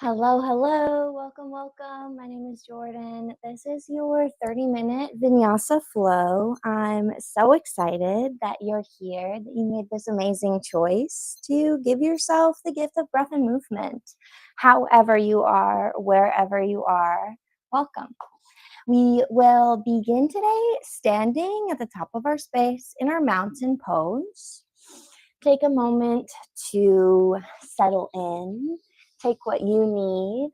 Hello, hello. Welcome. My name is Jordan. This is your 30-minute Vinyasa flow. I'm so excited that you're here, that you made this amazing choice to give yourself the gift of breath and movement. However you are, wherever you are, welcome. We will begin today standing at the top of our space in our mountain pose. Take a moment to settle in. Take what you need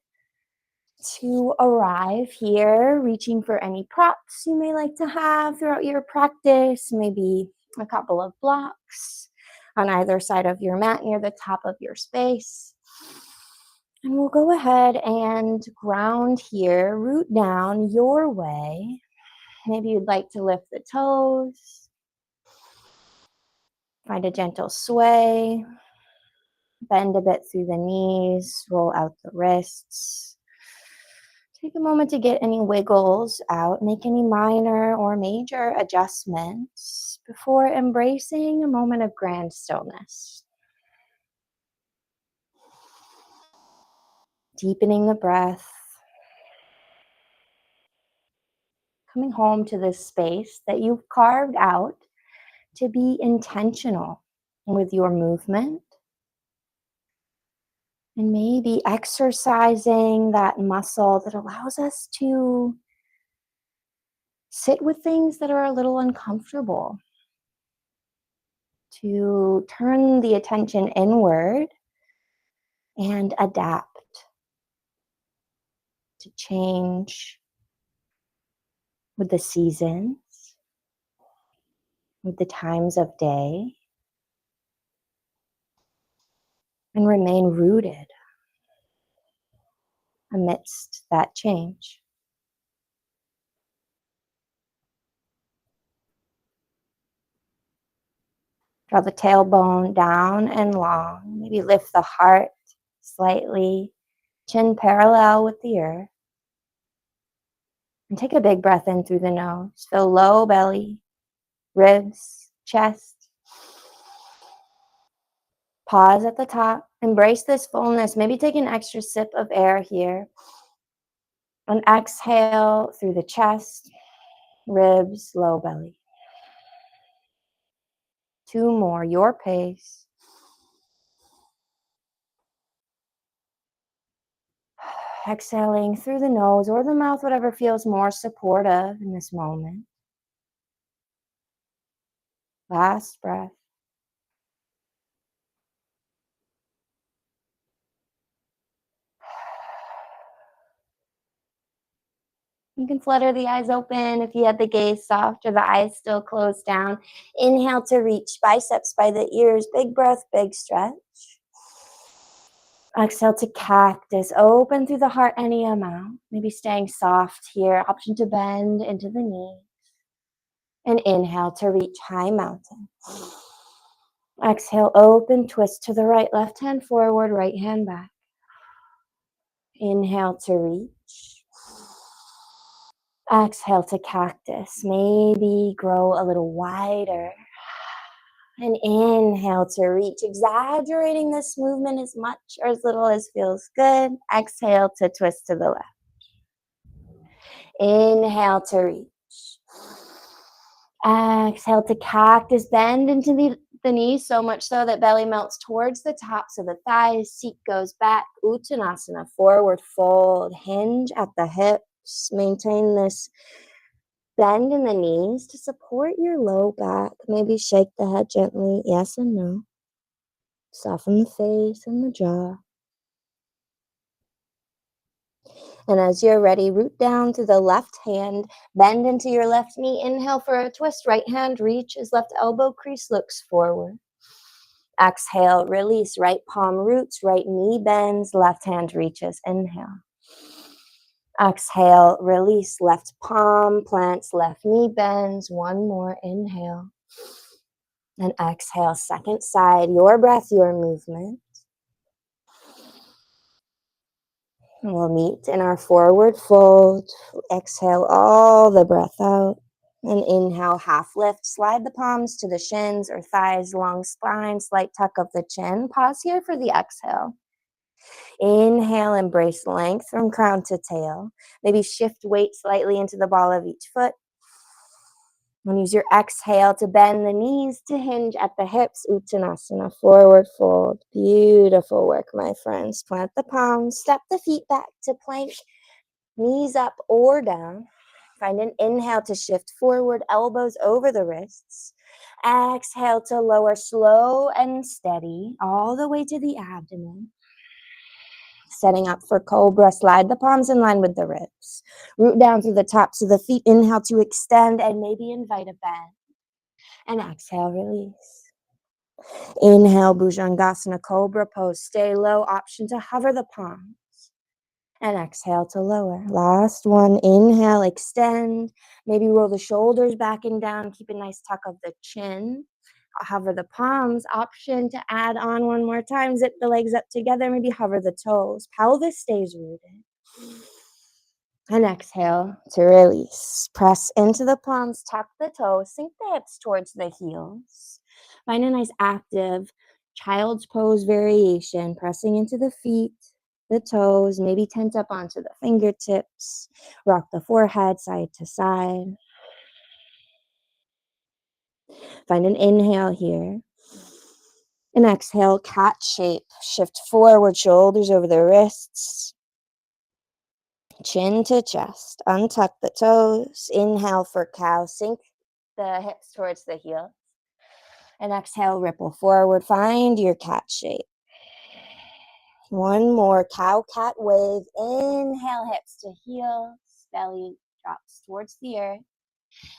to arrive here, reaching for any props you may like to have throughout your practice, maybe a couple of blocks on either side of your mat near the top of your space. And we'll go ahead and ground here, root down your way. Maybe you'd like to lift the toes, find a gentle sway, bend a bit through the knees, roll out the wrists. Take a moment to get any wiggles out, make any minor or major adjustments before embracing a moment of grand stillness. Deepening the breath, coming home to this space that you've carved out to be intentional with your movement. And maybe exercising that muscle that allows us to sit with things that are a little uncomfortable, to turn the attention inward and adapt, to change with the seasons, with the times of day, and remain rooted amidst that change. Draw the tailbone down and long. Maybe lift the heart slightly, chin parallel with the earth. And take a big breath in through the nose. Fill low belly, ribs, chest. Pause at the top. Embrace this fullness. Maybe take an extra sip of air here. And exhale through the chest, ribs, low belly. 2 more, your pace. Exhaling through the nose or the mouth, whatever feels more supportive in this moment. Last breath. You can flutter the eyes open if you had the gaze soft or the eyes still closed down. Inhale to reach, biceps by the ears. Big breath, big stretch. Exhale to cactus. Open through the heart any amount. Maybe staying soft here. Option to bend into the knees. And inhale to reach, high mountain. Exhale, open, twist to the right. Left hand forward, right hand back. Inhale to reach. Exhale to cactus. Maybe grow a little wider. And inhale to reach. Exaggerating this movement as much or as little as feels good. Exhale to twist to the left. Inhale to reach. Exhale to cactus. Bend into the knees so much so that belly melts towards the tops of the thighs. Seat goes back. Uttanasana, forward fold. Hinge at the hips. Maintain this bend in the knees to support your low back. Maybe shake the head gently, yes and no. Soften the face and the jaw. And as you're ready, root down to the left hand, bend into your left knee. Inhale for a twist. Right hand reaches, left elbow crease looks forward. Exhale, release. Right palm roots, right knee bends, left hand reaches. Inhale. Exhale, release. Left palm plants, left knee bends. One more. Inhale. And exhale, second side. Your breath, your movement. We'll meet in our forward fold. Exhale all the breath out. And inhale, half lift. Slide the palms to the shins or thighs, long spine, slight tuck of the chin. Pause here for the exhale. Inhale, embrace length from crown to tail. Maybe shift weight slightly into the ball of each foot. And use your exhale to bend the knees to hinge at the hips. Uttanasana, forward fold. Beautiful work, my friends. Plant the palms, step the feet back to plank, knees up or down. Find an inhale to shift forward, elbows over the wrists. Exhale to lower, slow and steady, all the way to the abdomen. Setting up for cobra, slide the palms in line with the ribs. Root down through the tops of the feet. Inhale to extend and maybe invite a bend. And exhale, release. Inhale, Bhujangasana, cobra pose. Stay low, option to hover the palms. And exhale to lower. Last one, inhale, extend. Maybe roll the shoulders back and down. Keep a nice tuck of the chin. Hover the palms, option to add on one more time. Zip the legs up together, maybe hover the toes. Pelvis stays rooted. And exhale to release. Press into the palms, tuck the toes, sink the hips towards the heels. Find a nice active child's pose variation, pressing into the feet, the toes, maybe tent up onto the fingertips. Rock the forehead side to side. Find an inhale here. And exhale, cat shape. Shift forward, shoulders over the wrists. Chin to chest. Untuck the toes. Inhale for cow. Sink the hips towards the heels. And exhale, ripple forward. Find your cat shape. One more, cow-cat wave. Inhale, hips to heels. Belly drops towards the earth.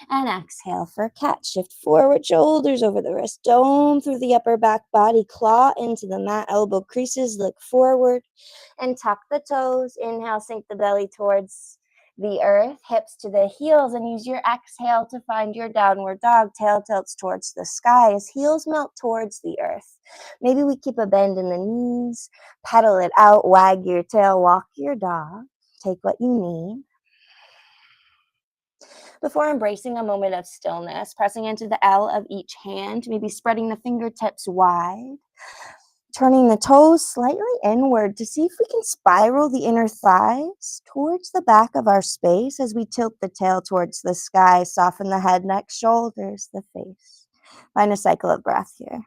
And exhale for cat. Shift forward, shoulders over the wrist. Dome through the upper back body. Claw into the mat, elbow creases. Look forward and tuck the toes. Inhale, sink the belly towards the earth. Hips to the heels. And use your exhale to find your downward dog. Tail tilts towards the sky as heels melt towards the earth. Maybe we keep a bend in the knees. Pedal it out. Wag your tail. Walk your dog. Take what you need. Before embracing a moment of stillness, pressing into the L of each hand, maybe spreading the fingertips wide, turning the toes slightly inward to see if we can spiral the inner thighs towards the back of our space as we tilt the tail towards the sky, soften the head, neck, shoulders, the face. Find a cycle of breath here.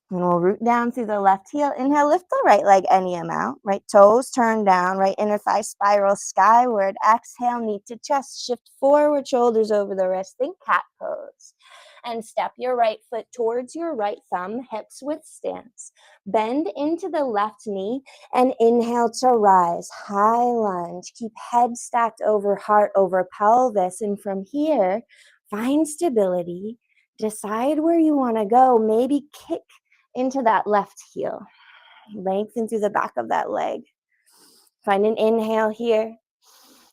And we'll root down through the left heel. Inhale, lift the right leg any amount. Right toes turn down. Right inner thigh spiral skyward. Exhale, knee to chest. Shift forward, shoulders over the wrist. Think cat pose. And step your right foot towards your right thumb, hips width stance. Bend into the left knee and inhale to rise. High lunge. Keep head stacked over heart, over pelvis. And from here, find stability. Decide where you want to go. Maybe kick into that left heel. Lengthen through the back of that leg. Find an inhale here.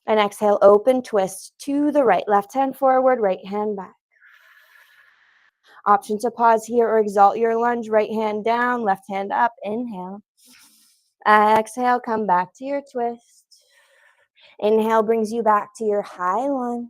And exhale, open twist to the right. Left hand forward, right hand back. Option to pause here or exalt your lunge. Right hand down, left hand up. Inhale. Exhale, come back to your twist. Inhale brings you back to your high lunge.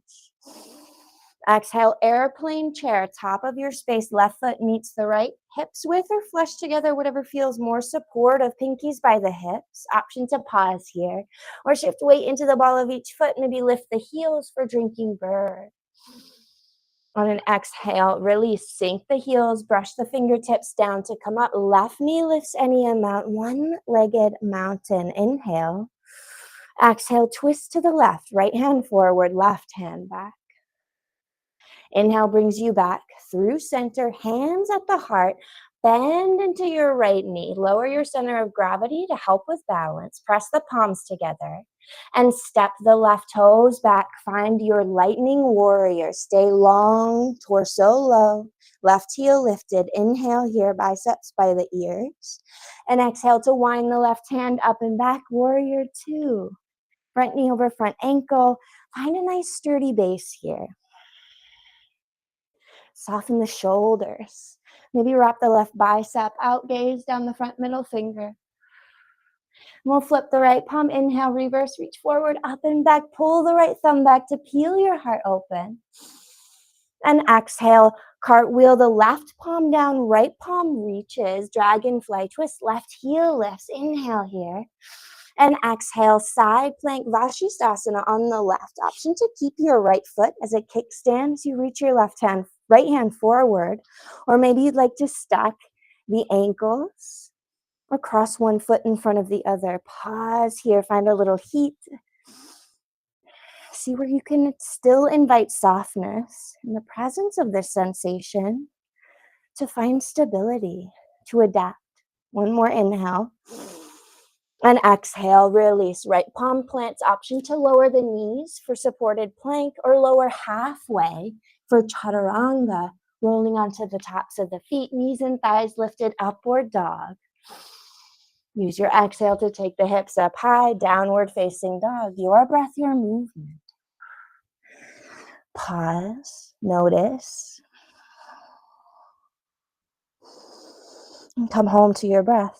Exhale, airplane chair, top of your space, left foot meets the right, hips width or flush together, whatever feels more supportive, pinkies by the hips. Option to pause here or shift weight into the ball of each foot, maybe lift the heels for drinking bird. On an exhale, release, sink the heels, brush the fingertips down to come up. Left knee lifts any amount, one-legged mountain. Inhale. Exhale, twist to the left, right hand forward, left hand back. Inhale brings you back through center, hands at the heart. Bend into your right knee. Lower your center of gravity to help with balance. Press the palms together and step the left toes back. Find your lightning warrior. Stay long, torso low, left heel lifted. Inhale here, biceps by the ears. And exhale to wind the left hand up and back, warrior two. Front knee over front ankle. Find a nice sturdy base here. Soften the shoulders. Maybe wrap the left bicep out, gaze down the front middle finger. We'll flip the right palm, inhale, reverse, reach forward, up and back, pull the right thumb back to peel your heart open. And exhale, Cartwheel the left palm down, right palm reaches, dragonfly twist, left heel lifts. Inhale here. And exhale, side plank Vashisthasana on the left. Option to keep your right foot as a kickstand as you reach your right hand forward. Or maybe you'd like to stack the ankles or cross one foot in front of the other. Pause here, find a little heat. See where you can still invite softness in the presence of this sensation to find stability, to adapt. One more inhale. And exhale, release. Right palm plants, option to lower the knees for supported plank or lower halfway for chaturanga, rolling onto the tops of the feet, knees and thighs lifted, upward dog. Use your exhale to take the hips up high, downward facing dog. Your breath, your movement. Pause, notice, and come home to your breath.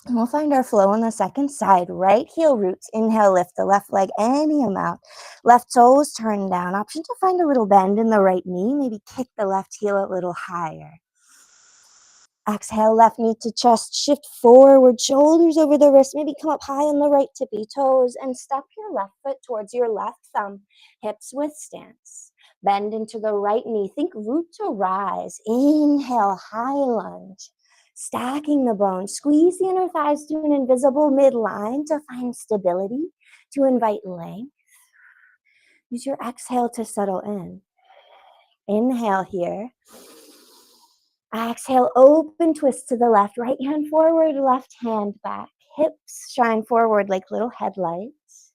And we'll find our flow on the second side. Right heel roots. Inhale, lift the left leg any amount. Left toes turn down. Option to find a little bend in the right knee. Maybe kick the left heel a little higher. Exhale, left knee to chest. Shift forward, shoulders over the wrist. Maybe come up high on the right tippy toes and step your left foot towards your left thumb. Hips width stance. Bend into the right knee. Think root to rise. Inhale, high lunge. Stacking the bones. Squeeze the inner thighs to an invisible midline to find stability, to invite length. Use your exhale to settle in. Inhale here. Exhale, open twist to the left. Right hand forward, left hand back. Hips shine forward like little headlights.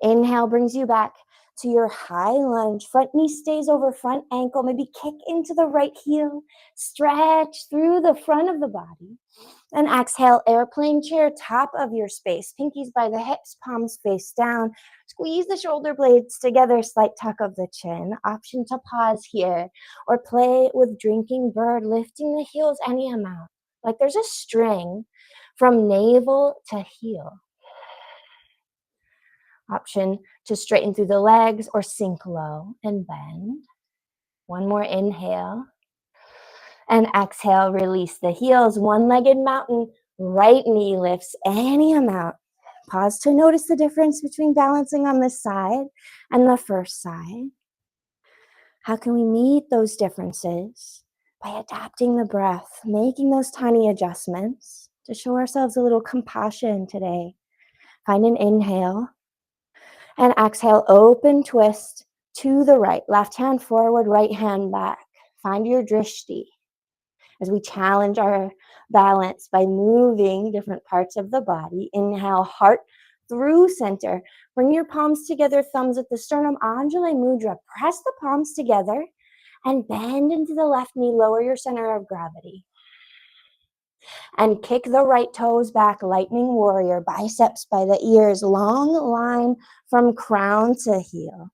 Inhale brings you back to your high lunge. Front knee stays over front ankle. Maybe kick into the right heel. Stretch through the front of the body. And exhale, airplane chair, top of your space. Pinkies by the hips, palms face down. Squeeze the shoulder blades together, slight tuck of the chin. Option to pause here or play with drinking bird, lifting the heels any amount. Like there's a string from navel to heel. Option to straighten through the legs or sink low and bend. One more inhale. And exhale, release the heels. One-legged mountain, right knee lifts any amount. Pause to notice the difference between balancing on this side and the first side. How can we meet those differences? By adapting the breath, making those tiny adjustments to show ourselves a little compassion today. Find an inhale and exhale, open twist to the right. Left hand forward, right hand back. Find your drishti as we challenge our balance by moving different parts of the body. Inhale, heart through center. Bring your palms together, thumbs at the sternum, Anjali Mudra. Press the palms together and bend into the left knee. Lower your center of gravity. And kick the right toes back, lightning warrior, biceps by the ears, long line from crown to heel.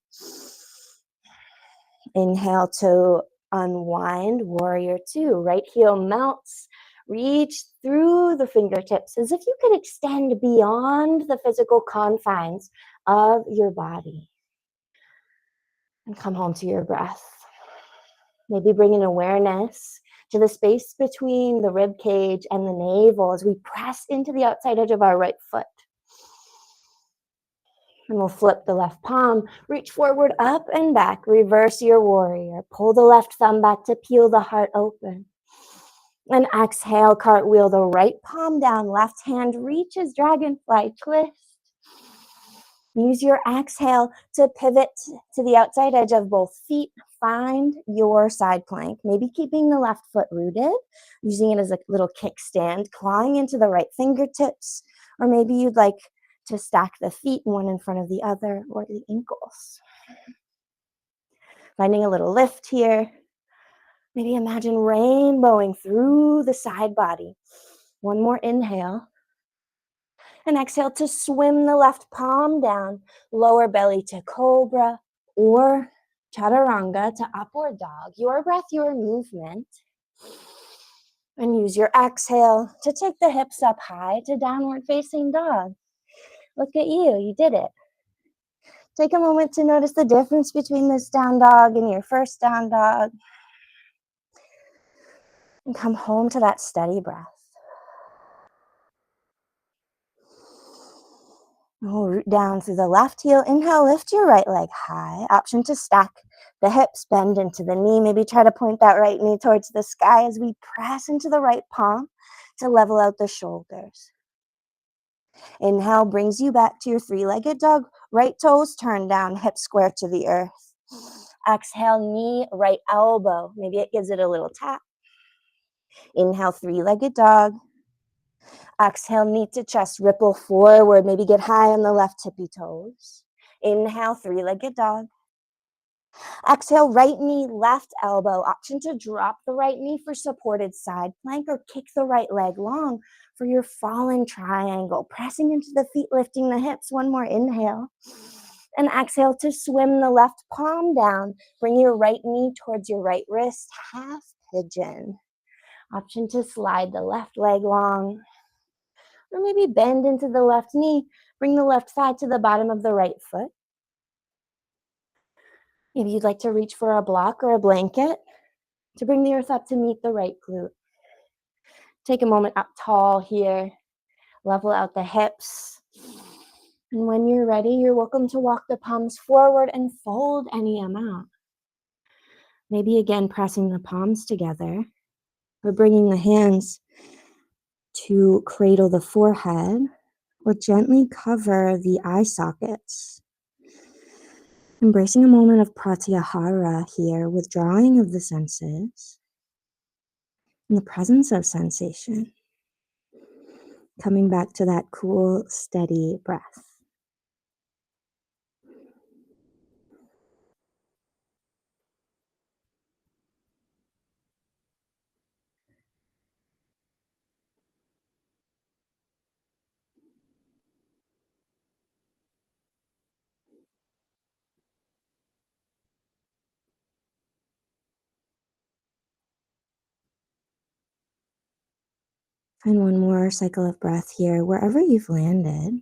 Inhale to unwind, warrior two. Right heel melts, reach through the fingertips as if you could extend beyond the physical confines of your body. And come home to your breath. Maybe bring an awareness to the space between the rib cage and the navel as we press into the outside edge of our right foot. And we'll flip the left palm, reach forward, up and back, reverse your warrior. Pull the left thumb back to peel the heart open. And exhale, cartwheel the right palm down, left hand reaches dragonfly twist. Use your exhale to pivot to the outside edge of both feet. Find your side plank, maybe keeping the left foot rooted, using it as a little kickstand, clawing into the right fingertips, or maybe you'd like to stack the feet one in front of the other or the ankles. Finding a little lift here. Maybe imagine rainbowing through the side body. One more inhale. And exhale to swim the left palm down, lower belly to cobra or chaturanga to upward dog. Your breath, your movement. And use your exhale to take the hips up high to downward facing dog. Look at you, you did it. Take a moment to notice the difference between this down dog and your first down dog. And come home to that steady breath. We'll root down through the left heel. Inhale, lift your right leg high. Option to stack the hips, bend into the knee. Maybe try to point that right knee towards the sky as we press into the right palm to level out the shoulders. Inhale brings you back to your three-legged dog. Right toes turn down, hips square to the earth. Exhale, knee, right elbow. Maybe it gives it a little tap. Inhale, three-legged dog. Exhale, knee to chest, ripple forward. Maybe get high on the left tippy toes. Inhale, three-legged dog. Exhale, right knee, left elbow. Option to drop the right knee for supported side plank or kick the right leg long for your fallen triangle. Pressing into the feet, lifting the hips. One more inhale. And exhale to swim the left palm down. Bring your right knee towards your right wrist. Half pigeon. Option to slide the left leg long. Or maybe bend into the left knee. Bring the left thigh to the bottom of the right foot. Maybe you'd like to reach for a block or a blanket to bring the earth up to meet the right glute. Take a moment up tall here. Level out the hips. And when you're ready, you're welcome to walk the palms forward and fold any amount. Maybe again pressing the palms together or bringing the hands to cradle the forehead or gently cover the eye sockets. Embracing a moment of pratyahara here, withdrawing of the senses in the presence of sensation. Coming back to that cool, steady breath. And one more cycle of breath here, wherever you've landed.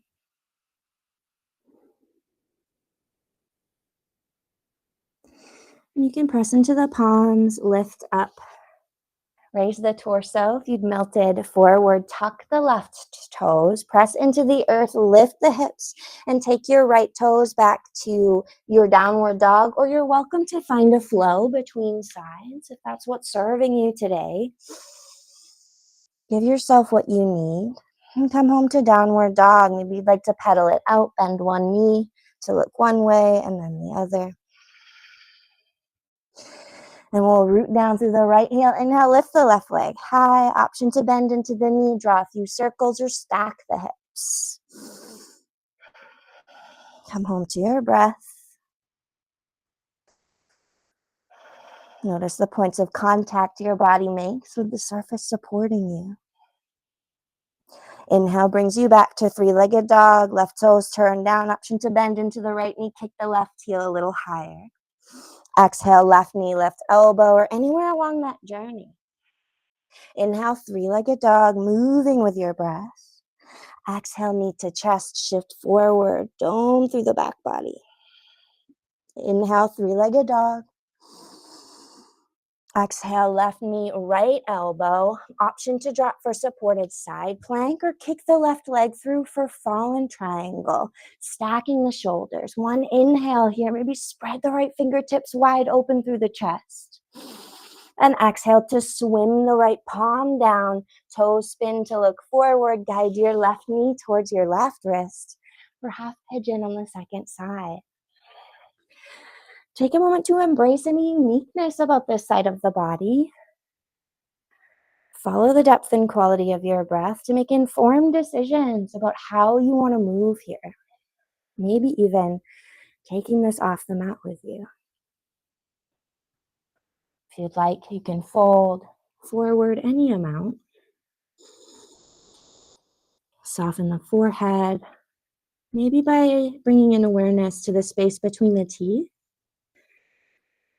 And you can press into the palms, lift up. Raise the torso. If you've melted forward, tuck the left toes, press into the earth, lift the hips, and take your right toes back to your downward dog, or you're welcome to find a flow between sides if that's what's serving you today. Give yourself what you need and come home to downward dog. Maybe you'd like to pedal it out, bend one knee to look one way and then the other. And we'll root down through the right heel. Inhale, lift the left leg high. Option to bend into the knee, draw a few circles or stack the hips. Come home to your breath. Notice the points of contact your body makes with the surface supporting you. Inhale brings you back to three-legged dog. Left toes turn down. Option to bend into the right knee. Kick the left heel a little higher. Exhale, left knee, left elbow, or anywhere along that journey. Inhale, three-legged dog, moving with your breath. Exhale, knee to chest, shift forward, dome through the back body. Inhale, three-legged dog. Exhale, left knee, right elbow. Option to drop for supported side plank or kick the left leg through for fallen triangle. Stacking the shoulders. One inhale here. Maybe spread the right fingertips wide open through the chest. And exhale to swim the right palm down. Toes spin to look forward. Guide your left knee towards your left wrist for half pigeon on the second side. Take a moment to embrace any uniqueness about this side of the body. Follow the depth and quality of your breath to make informed decisions about how you want to move here. Maybe even taking this off the mat with you. If you'd like, you can fold forward any amount. Soften the forehead, maybe by bringing in awareness to the space between the teeth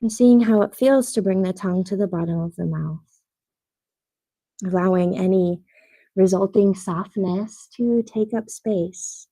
and seeing how it feels to bring the tongue to the bottom of the mouth. Allowing any resulting softness to take up space.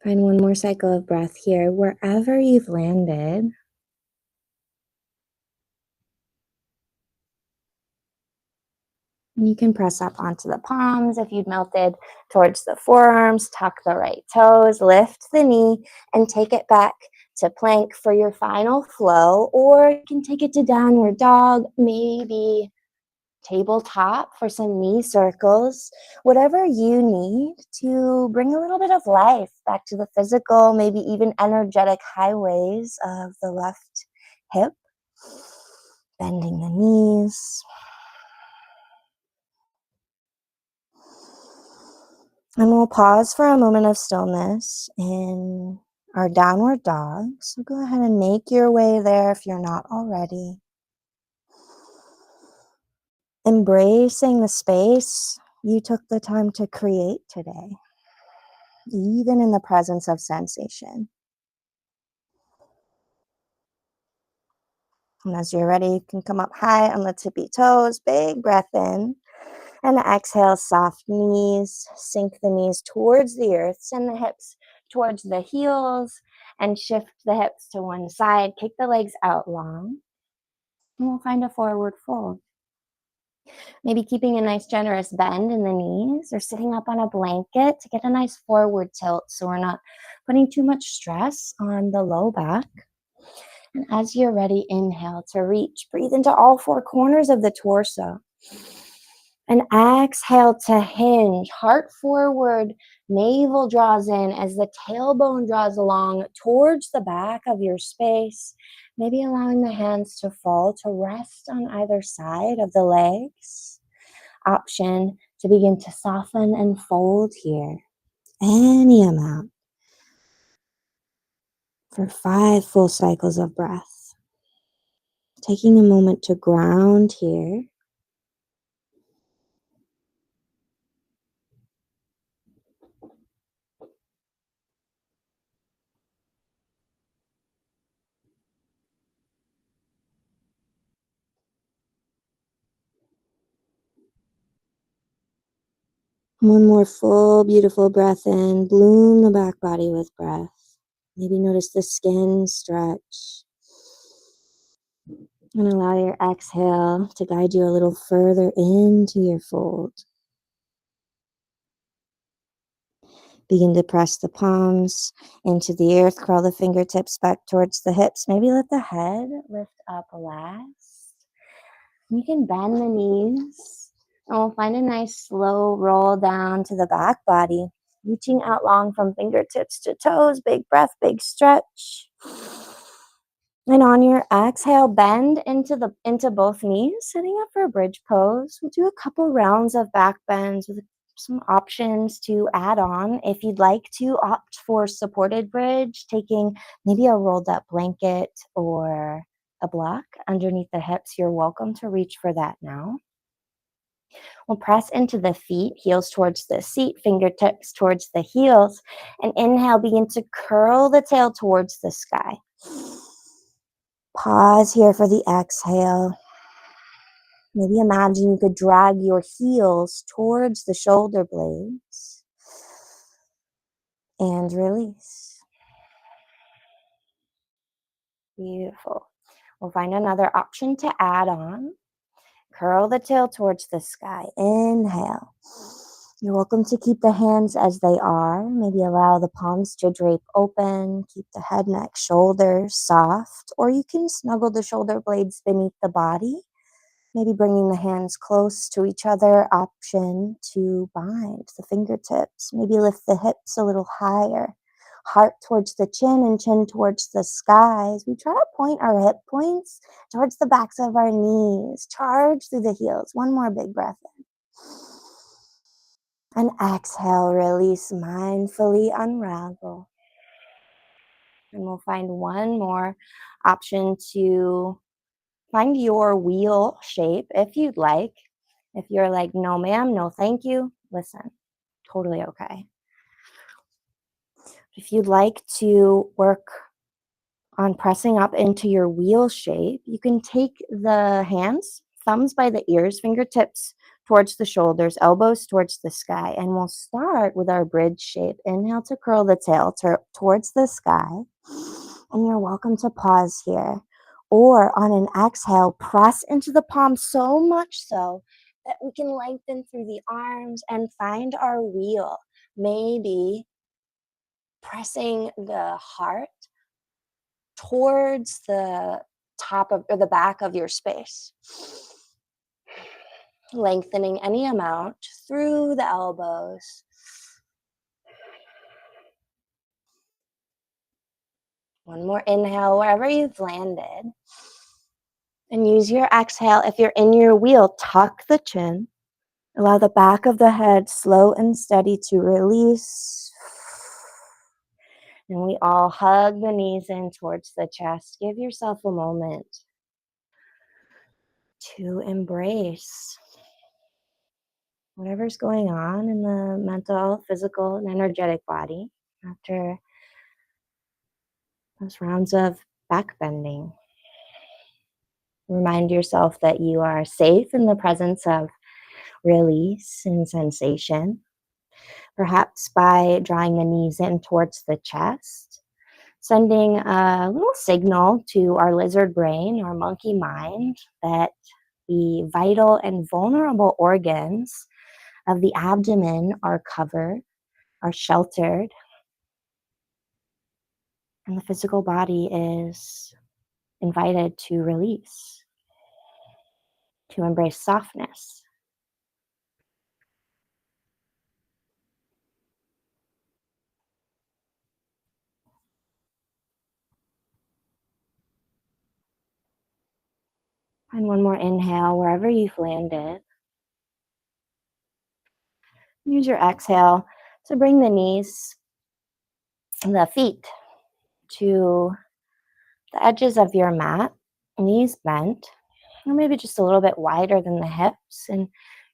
Find one more cycle of breath here, wherever you've landed. You can press up onto the palms if you'd melted towards the forearms, tuck the right toes, lift the knee, and take it back to plank for your final flow, or you can take it to downward dog, maybe tabletop for some knee circles, whatever you need to bring a little bit of life back to the physical, maybe even energetic highways of the left hip, bending the knees. And we'll pause for a moment of stillness in our downward dog. So go ahead and make your way there if you're not already. Embracing the space you took the time to create today, even in the presence of sensation. And as you're ready, you can come up high on the tippy toes, big breath in. And exhale, soft knees, sink the knees towards the earth, send the hips towards the heels, and shift the hips to one side. Kick the legs out long, and we'll find a forward fold. Maybe keeping a nice generous bend in the knees or sitting up on a blanket to get a nice forward tilt so we're not putting too much stress on the low back. And as you're ready, inhale to reach. Breathe into all four corners of the torso. And exhale to hinge, heart forward, navel draws in as the tailbone draws along towards the back of your space. Maybe allowing the hands to fall to rest on either side of the legs. Option to begin to soften and fold here. Any amount for 5 full cycles of breath. Taking a moment to ground here. One more full, beautiful breath in. Bloom the back body with breath. Maybe notice the skin stretch. And allow your exhale to guide you a little further into your fold. Begin to press the palms into the earth. Curl the fingertips back towards the hips. Maybe let the head lift up last. You can bend the knees. And we'll find a nice slow roll down to the back body. Reaching out long from fingertips to toes. Big breath, big stretch. And on your exhale, bend into both knees, setting up for a bridge pose. We'll do a couple rounds of back bends with some options to add on. If you'd like to opt for supported bridge, taking maybe a rolled up blanket or a block underneath the hips, you're welcome to reach for that now. We'll press into the feet, heels towards the seat, fingertips towards the heels, and inhale, begin to curl the tail towards the sky. Pause here for the exhale. Maybe imagine you could drag your heels towards the shoulder blades and release. Beautiful. We'll find another option to add on. Curl the tail towards the sky. Inhale. You're welcome to keep the hands as they are. Maybe allow the palms to drape open. Keep the head, neck, shoulders soft. Or you can snuggle the shoulder blades beneath the body. Maybe bringing the hands close to each other. Option to bind the fingertips. Maybe lift the hips a little higher. Heart towards the chin and chin towards the skies. We try to point our hip points towards the backs of our knees. Charge through the heels. One more big breath in. And exhale, release, mindfully unravel. And we'll find one more option to find your wheel shape if you'd like. If you're like, no ma'am, no thank you, listen, totally okay. If you'd like to work on pressing up into your wheel shape, you can take the hands, thumbs by the ears, fingertips towards the shoulders, elbows towards the sky. And we'll start with our bridge shape. Inhale to curl the tail towards the sky. And you're welcome to pause here. Or on an exhale, press into the palm so much so that we can lengthen through the arms and find our wheel. Maybe pressing the heart towards the top of or the back of your space. Lengthening any amount through the elbows. One more inhale wherever you've landed. And use your exhale. If you're in your wheel, tuck the chin. Allow the back of the head slow and steady to release. And we all hug the knees in towards the chest. Give yourself a moment to embrace whatever's going on in the mental, physical, and energetic body after those rounds of back bending. Remind yourself that you are safe in the presence of release and sensation, perhaps by drawing the knees in towards the chest, sending a little signal to our lizard brain or monkey mind that the vital and vulnerable organs of the abdomen are covered, are sheltered, and the physical body is invited to release, to embrace softness. And one more inhale wherever you've landed. Use your exhale to bring the knees and the feet to the edges of your mat, knees bent, or maybe just a little bit wider than the hips. And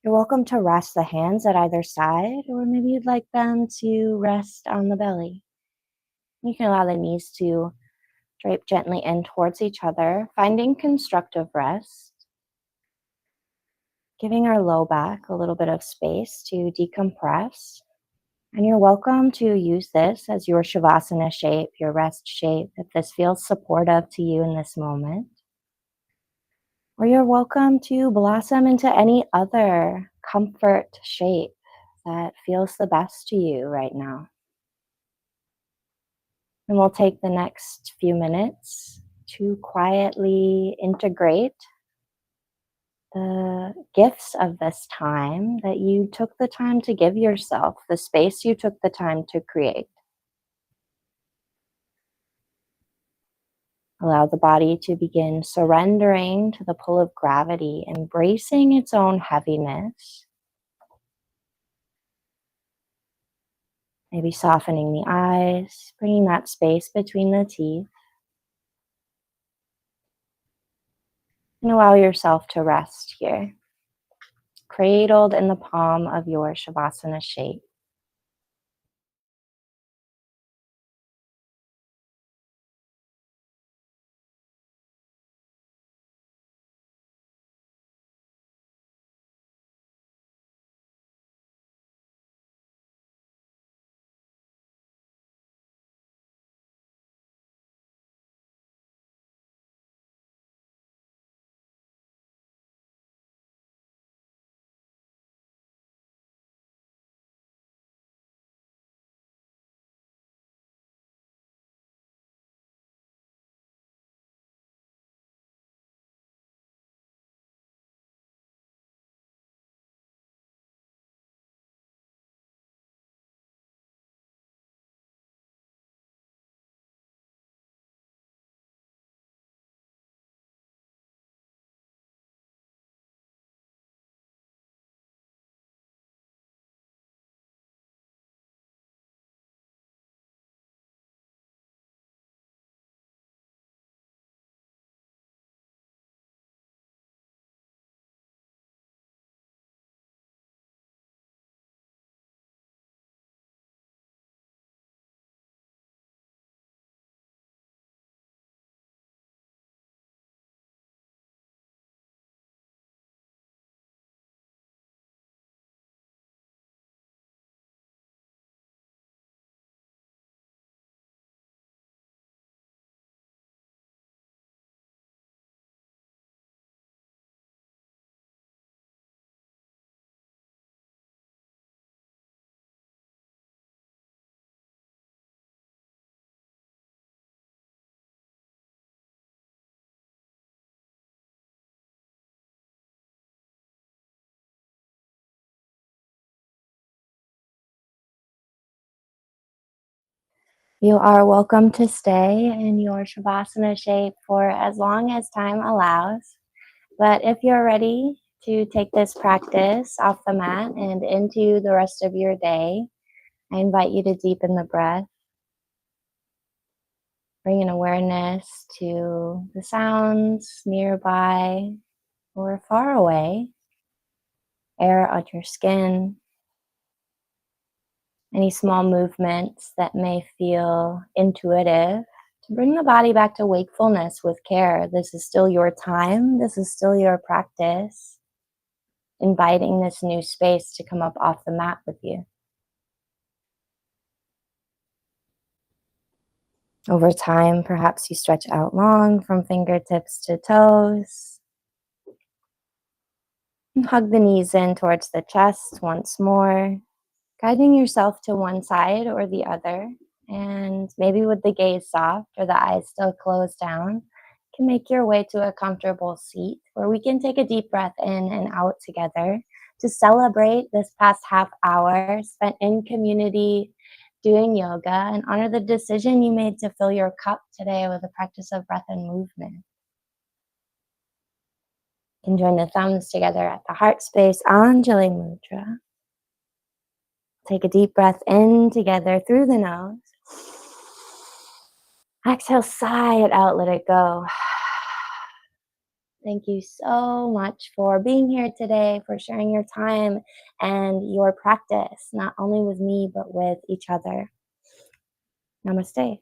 you're welcome to rest the hands at either side, or maybe you'd like them to rest on the belly. You can allow the knees to drape gently in towards each other, finding constructive rest, giving our low back a little bit of space to decompress. And you're welcome to use this as your Shavasana shape, your rest shape, if this feels supportive to you in this moment. Or you're welcome to blossom into any other comfort shape that feels the best to you right now. And we'll take the next few minutes to quietly integrate the gifts of this time that you took the time to give yourself, the space you took the time to create. Allow the body to begin surrendering to the pull of gravity, embracing its own heaviness. Maybe softening the eyes, bringing that space between the teeth. And allow yourself to rest here, cradled in the palm of your Shavasana shape. You are welcome to stay in your Shavasana shape for as long as time allows. But if you're ready to take this practice off the mat and into the rest of your day, I invite you to deepen the breath, bring an awareness to the sounds nearby or far away, air on your skin, any small movements that may feel intuitive, to bring the body back to wakefulness with care. This is still your time. This is still your practice. Inviting this new space to come up off the mat with you. Over time, perhaps you stretch out long from fingertips to toes. And hug the knees in towards the chest once more, guiding yourself to one side or the other. And maybe with the gaze soft or the eyes still closed down, you can make your way to a comfortable seat where we can take a deep breath in and out together to celebrate this past half hour spent in community doing yoga and honor the decision you made to fill your cup today with a practice of breath and movement. You can join the thumbs together at the heart space, Anjali Mudra. Take a deep breath in together through the nose. Exhale, sigh it out, let it go. Thank you so much for being here today, for sharing your time and your practice, not only with me, but with each other. Namaste.